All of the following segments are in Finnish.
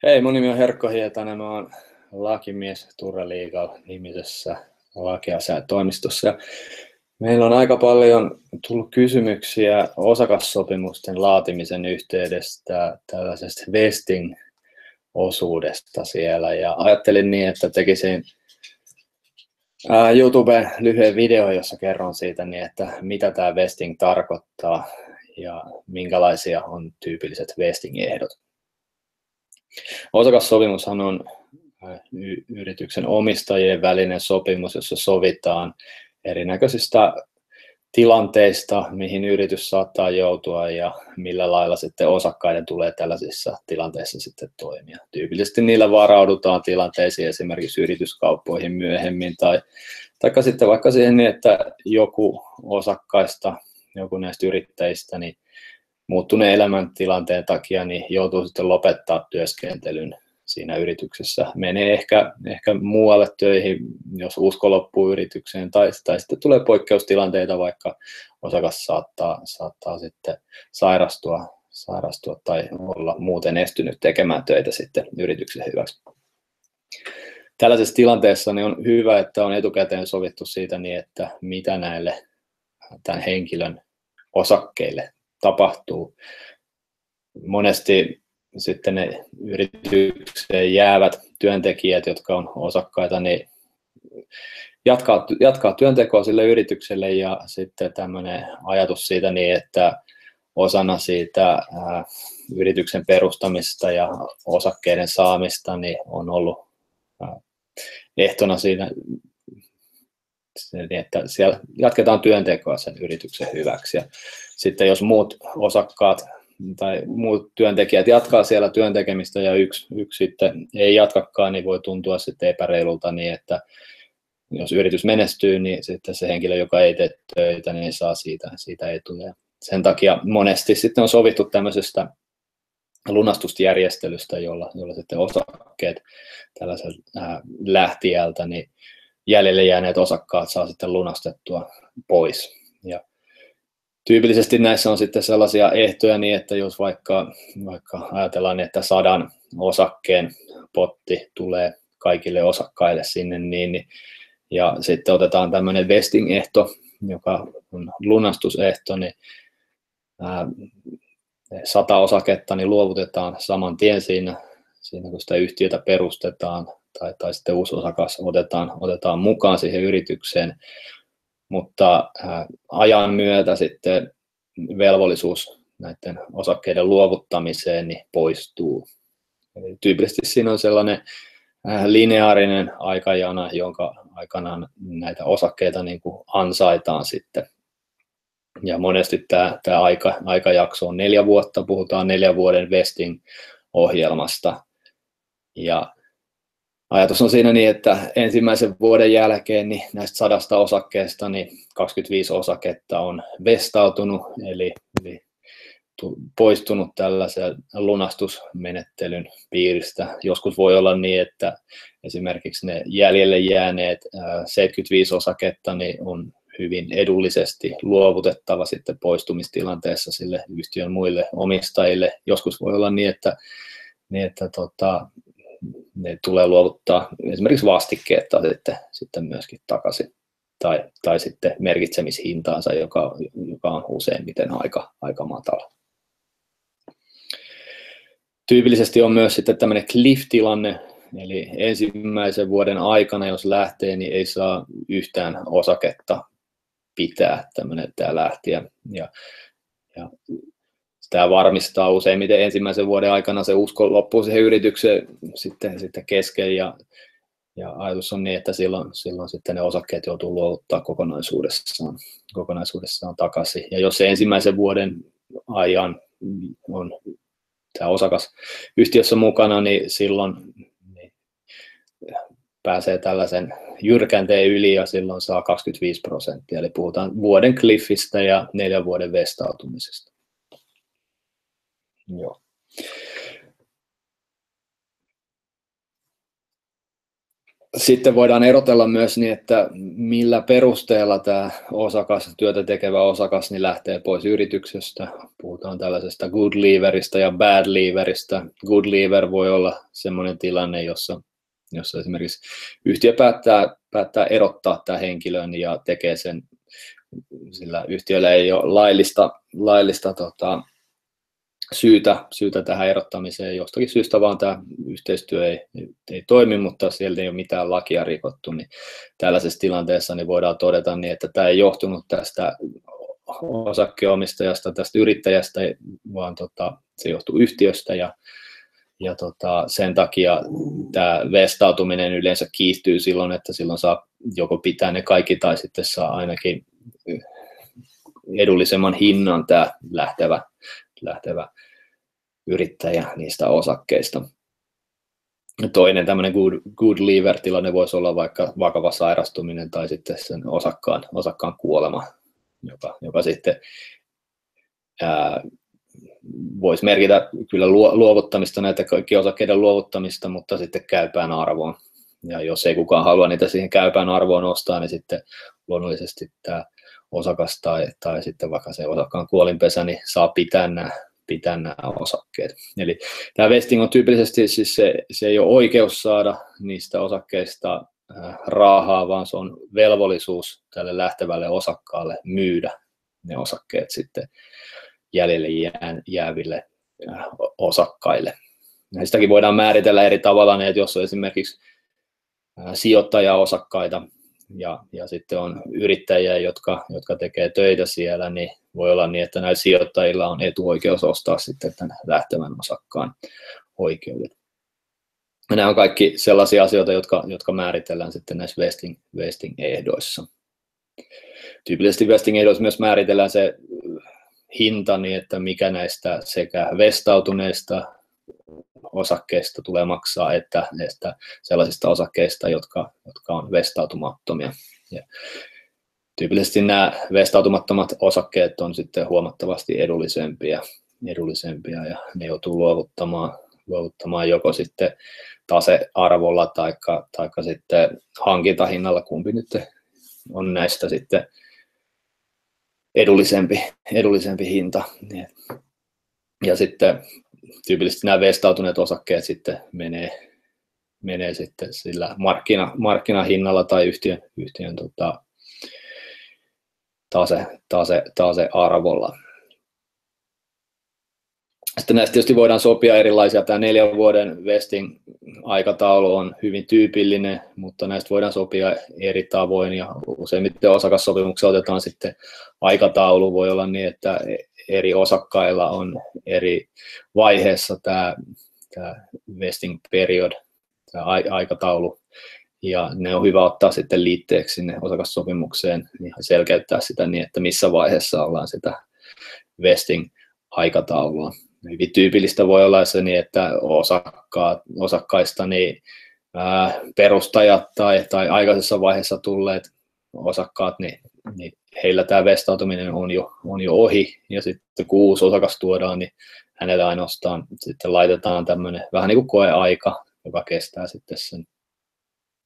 Hei, mun nimi on Herkko Hietanen, mä oon lakimies Turra Legal -nimisessä lakiasiaintoimistossa. Ja meillä on aika paljon tullut kysymyksiä osakassopimusten laatimisen yhteydestä tällaisesta vesting-osuudesta siellä. Ja ajattelin niin, että tekisin YouTubeen lyhyen video, jossa kerron siitä, niin että mitä tämä vesting tarkoittaa ja minkälaisia on tyypilliset vesting-ehdot. Osakassopimushan on yrityksen omistajien välinen sopimus, jossa sovitaan erinäköisistä tilanteista, mihin yritys saattaa joutua ja millä lailla sitten osakkaiden tulee tällaisissa tilanteissa sitten toimia. Tyypillisesti niillä varaudutaan tilanteisiin, esimerkiksi yrityskauppoihin myöhemmin tai sitten vaikka siihen, niin että joku osakkaista, joku näistä yrittäjistä, niin muuttuneen elämäntilanteen takia niin joutuu sitten lopettaa työskentelyn siinä yrityksessä. Menee ehkä muualle töihin, jos usko loppuu yritykseen, tai sitten tulee poikkeustilanteita, vaikka osakas saattaa sitten sairastua tai olla muuten estynyt tekemään töitä sitten yrityksen hyväksi. Tällaisessa tilanteessa niin on hyvä, että on etukäteen sovittu siitä niin, että mitä näille tämän henkilön osakkeille tapahtuu. Monesti sitten ne yritykseen jäävät työntekijät, jotka on osakkaita, niin jatkaa työntekoa sille yritykselle, ja sitten tämmöinen ajatus siitä niin, että osana siitä yrityksen perustamista ja osakkeiden saamista niin on ollut ehtona siinä, että siellä jatketaan työntekoa sen yrityksen hyväksi. Ja sitten jos muut osakkaat tai muut työntekijät jatkaa siellä työntekemistä ja yksi sitten ei jatkakaan, niin voi tuntua sitten epäreilulta niin, että jos yritys menestyy, niin sitten se henkilö, joka ei tee töitä, niin saa siitä etuja. Sen takia monesti sitten on sovittu tämmöisestä lunastusjärjestelystä, jolla sitten osakkeet tällaisen lähtijältä, niin jäljelle jääneet osakkaat saa sitten lunastettua pois. Ja tyypillisesti näissä on sitten sellaisia ehtoja niin, että jos vaikka ajatellaan, että 100 osakkeen potti tulee kaikille osakkaille sinne, niin ja sitten otetaan tämmöinen vesting-ehto, joka on lunastusehto, niin 100 osaketta niin luovutetaan saman tien siinä kun sitä yhtiötä perustetaan, tai sitten uusi osakas otetaan mukaan siihen yritykseen, mutta ajan myötä sitten velvollisuus näiden osakkeiden luovuttamiseen niin poistuu. Eli tyypillisesti siinä on sellainen lineaarinen aikajana, jonka aikana näitä osakkeita niin kuin ansaitaan sitten. Ja monesti tämä aikajakso on 4 vuotta, puhutaan 4 vuoden vesting-ohjelmasta. Ja ajatus on siinä niin, että ensimmäisen vuoden jälkeen niin näistä 100 osakkeesta niin 25 osaketta on vestautunut, eli poistunut tällaisen lunastusmenettelyn piiristä. Joskus voi olla niin, että esimerkiksi ne jäljelle jääneet 75 osaketta niin on hyvin edullisesti luovutettava sitten poistumistilanteessa sille yhtiön muille omistajille. Joskus voi olla niin, että ne tulee luovuttaa esimerkiksi vastikkeetta sitten myöskin takaisin, tai sitten merkitsemishintaansa, joka on useimmiten aika matala. Tyypillisesti on myös sitten tämmöinen cliff-tilanne, eli ensimmäisen vuoden aikana, jos lähtee, niin ei saa yhtään osaketta pitää tämä lähtijä. Ja tämä varmistaa useimmiten ensimmäisen vuoden aikana se usko loppuu siihen yritykseen sitten kesken, ja ajatus on niin, että silloin sitten ne osakkeet joutuu luovuttaa kokonaisuudessaan takaisin. Ja jos se ensimmäisen vuoden ajan on tämä osakas yhtiössä mukana, niin silloin pääsee tällaisen jyrkänteen yli ja silloin saa 25%. Eli puhutaan vuoden cliffistä ja 4 vuoden vestautumisesta. Joo. Sitten voidaan erotella myös niin, että millä perusteella tämä osakas, työtä tekevä osakas, niin lähtee pois yrityksestä. Puhutaan tällaisesta good leaverista ja bad leaverista. Good leaver voi olla sellainen tilanne, jossa esimerkiksi yhtiö päättää erottaa tämän henkilön ja tekee sen, sillä yhtiöllä ei ole laillista syytä tähän erottamiseen. Jostakin syystä vaan tämä yhteistyö ei toimi, mutta siellä ei ole mitään lakia rikottu. Niin tällaisessa tilanteessa niin voidaan todeta niin, että tämä ei johtunut tästä osakkeenomistajasta, tästä yrittäjästä, vaan se johtuu yhtiöstä ja sen takia tämä vestautuminen yleensä kiihtyy silloin, että silloin saa joko pitää ne kaikki tai sitten saa ainakin edullisemman hinnan tämä lähtevä yrittäjä niistä osakkeista. Toinen tämmöinen good leaver-tilanne voisi olla vaikka vakava sairastuminen tai sitten sen osakkaan kuolema, joka sitten voisi merkitä kyllä luovuttamista, näitä kaikkia osakkeiden luovuttamista, mutta sitten käypään arvoon. Ja jos ei kukaan halua niitä siihen käypään arvoon ostaa, niin sitten luonnollisesti tämä osakas tai sitten vaikka se osakkaan kuolinpesä, niin saa pitää nämä osakkeet. Eli tämä vesting on tyypillisesti, siis se ei ole oikeus saada niistä osakkeista rahaa, vaan se on velvollisuus tälle lähtevälle osakkaalle myydä ne osakkeet sitten jäljelle jääville osakkaille. Ja sitäkin voidaan määritellä eri tavalla, että jos on esimerkiksi sijoittajaosakkaita ja sitten on yrittäjiä, jotka tekee töitä siellä, niin voi olla niin, että näillä sijoittajilla on etuoikeus ostaa sitten tämän lähtevän osakkaan oikeudet. Ja nämä on kaikki sellaisia asioita, jotka määritellään sitten näissä vesting-ehdoissa. Tyypillisesti vesting-ehdoissa myös määritellään se hinta, niin että mikä näistä sekä vestautuneista osakkeista tulee maksaa, että sellaisista osakkeista, jotka on vestautumattomia. Ja tyypillisesti nämä vestautumattomat osakkeet on sitten huomattavasti edullisempia ja ne joutuu luovuttamaan joko sitten tasearvolla tai sitten hankintahinnalla, kumpi nyt on näistä sitten edullisempi hinta. Ja sitten tyypillisesti nämä vestautuneet osakkeet sitten menee sitten sillä markkinahinnalla tai yhtiön tasearvolla. Sitten näistä tietysti voidaan sopia erilaisia. Tämä 4 vuoden vesting-aikataulu on hyvin tyypillinen, mutta näistä voidaan sopia eri tavoin ja useimmiten osakassopimuksessa otetaan sitten aikataulu. Voi olla niin, että eri osakkailla on eri vaiheessa tämä vesting period, tämä aikataulu, ja ne on hyvä ottaa sitten liitteeksi sinne osakassopimukseen ja selkeyttää sitä niin, että missä vaiheessa ollaan sitä vesting-aikataulua. Hyvin tyypillistä voi olla se niin, että osakkaista niin perustajat tai aikaisessa vaiheessa tulleet osakkaat, niin heillä tämä vestautuminen on jo ohi, ja sitten kun uusi osakas tuodaan, niin hänelle ainoastaan sitten laitetaan tämmöinen vähän niin kuin koeaika, joka kestää sitten sen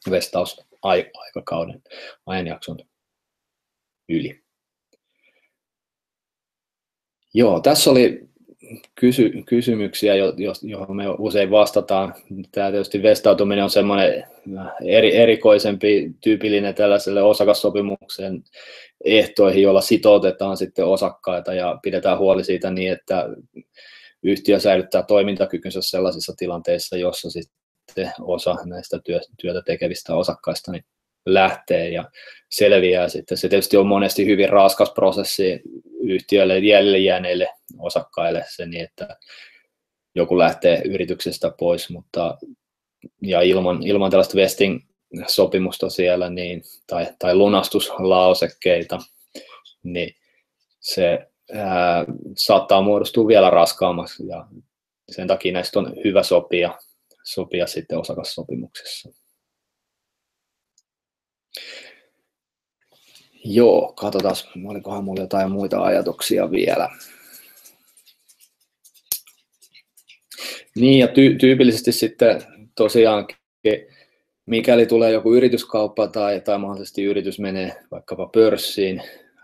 vestausaikakauden ajanjakson yli. Joo, tässä oli kysymyksiä, joihin me usein vastataan. Tämä tietysti vestautuminen on semmoinen erikoisempi, tyypillinen tällaiselle osakassopimuksen ehtoihin, joilla sitoutetaan sitten osakkaita ja pidetään huoli siitä niin, että yhtiö säilyttää toimintakykynsä sellaisissa tilanteissa, jossa sitten osa näistä työtä tekevistä osakkaista niin lähtee ja selviää sitten. Se tietysti on monesti hyvin raskas prosessi yhtiöille jäljelle jääneille osakkaille se niin, että joku lähtee yrityksestä pois, ja ilman tällaista vesting-sopimusta siellä niin, tai lunastuslausekkeita, niin se saattaa muodostua vielä raskaammaksi ja sen takia näistä on hyvä sopia sitten osakassopimuksessa. Joo, katsotaan, olikohan minulla jotain muita ajatuksia vielä. Niin, ja tyypillisesti sitten tosiaankin mikäli tulee joku yrityskauppa tai mahdollisesti yritys menee vaikkapa pörssiin,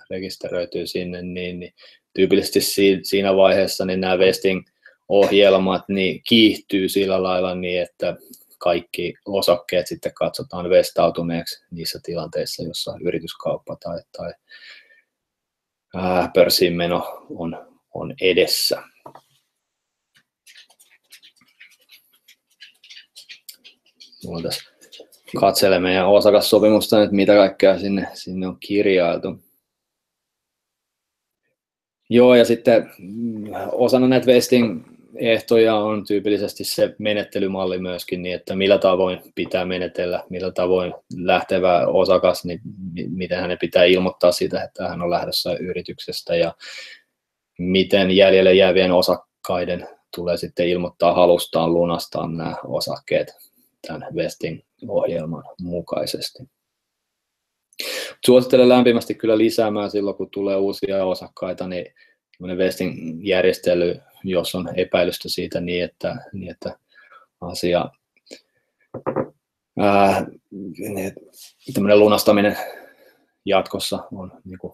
rekisteröityy sinne, niin tyypillisesti siinä vaiheessa niin nämä vesting-ohjelmat niin kiihtyy sillä lailla niin, että kaikki osakkeet sitten katsotaan vestautuneeksi niissä tilanteissa, jossa yrityskauppa tai pörssiin meno on edessä. Mulla tässä katselee meidän osakassopimusta, että mitä kaikkea sinne on kirjailtu. Joo, ja sitten osana näitä vesting-ehtoja on tyypillisesti se menettelymalli myöskin, niin että millä tavoin pitää menetellä, millä tavoin lähtevä osakas, niin miten hänen pitää ilmoittaa siitä, että hän on lähdössä yrityksestä, ja miten jäljelle jäävien osakkaiden tulee sitten ilmoittaa halustaan lunastaa nämä osakkeet tämän vesting-ohjelman mukaisesti. Suosittelen lämpimästi kyllä lisäämään silloin, kun tulee uusia osakkaita, niin vesting-järjestely, jos on epäilystä siitä, niin että asia, tämmöinen lunastaminen jatkossa on niin kuin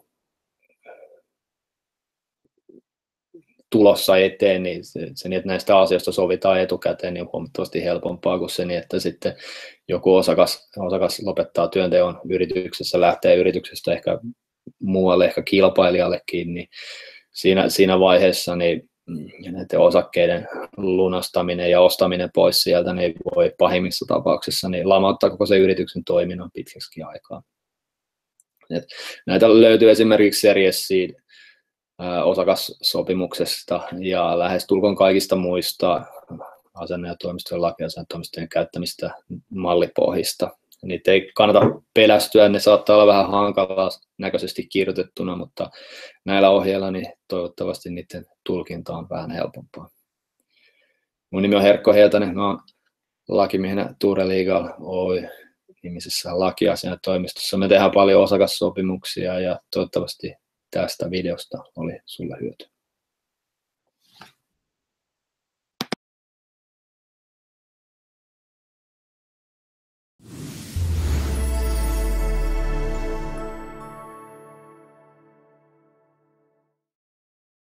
tulossa eteen, niin se että näistä asioista sovitaan etukäteen, niin on huomattavasti helpompaa kuin se, niin että sitten joku osakas lopettaa työnteon yrityksessä, lähtee yrityksestä ehkä muualle, ehkä kilpailijallekin, niin siinä vaiheessa niin näiden osakkeiden lunastaminen ja ostaminen pois sieltä niin voi pahimmissa tapauksissa niin lamauttaa koko sen yrityksen toiminnan pitkäksi aikaa. Näitä löytyy esimerkiksi Series Seed osakassopimuksesta ja lähestulkoon kaikista muista asenne- ja toimistojen lakiasiantoimistojen käyttämistä mallipohjista. Niitä ei kannata pelästyä, ne saattaa olla vähän hankalaa näköisesti kirjoitettuna, mutta näillä ohjeilla niin toivottavasti niiden tulkinta on vähän helpompaa. Mun nimi on Herkko Hietanen, mä oon lakimiehenä Ture Legal Oy-nimisessä lakiasiantoimistossa. Me tehdään paljon osakassopimuksia ja toivottavasti tästä videosta oli sulle hyötyä.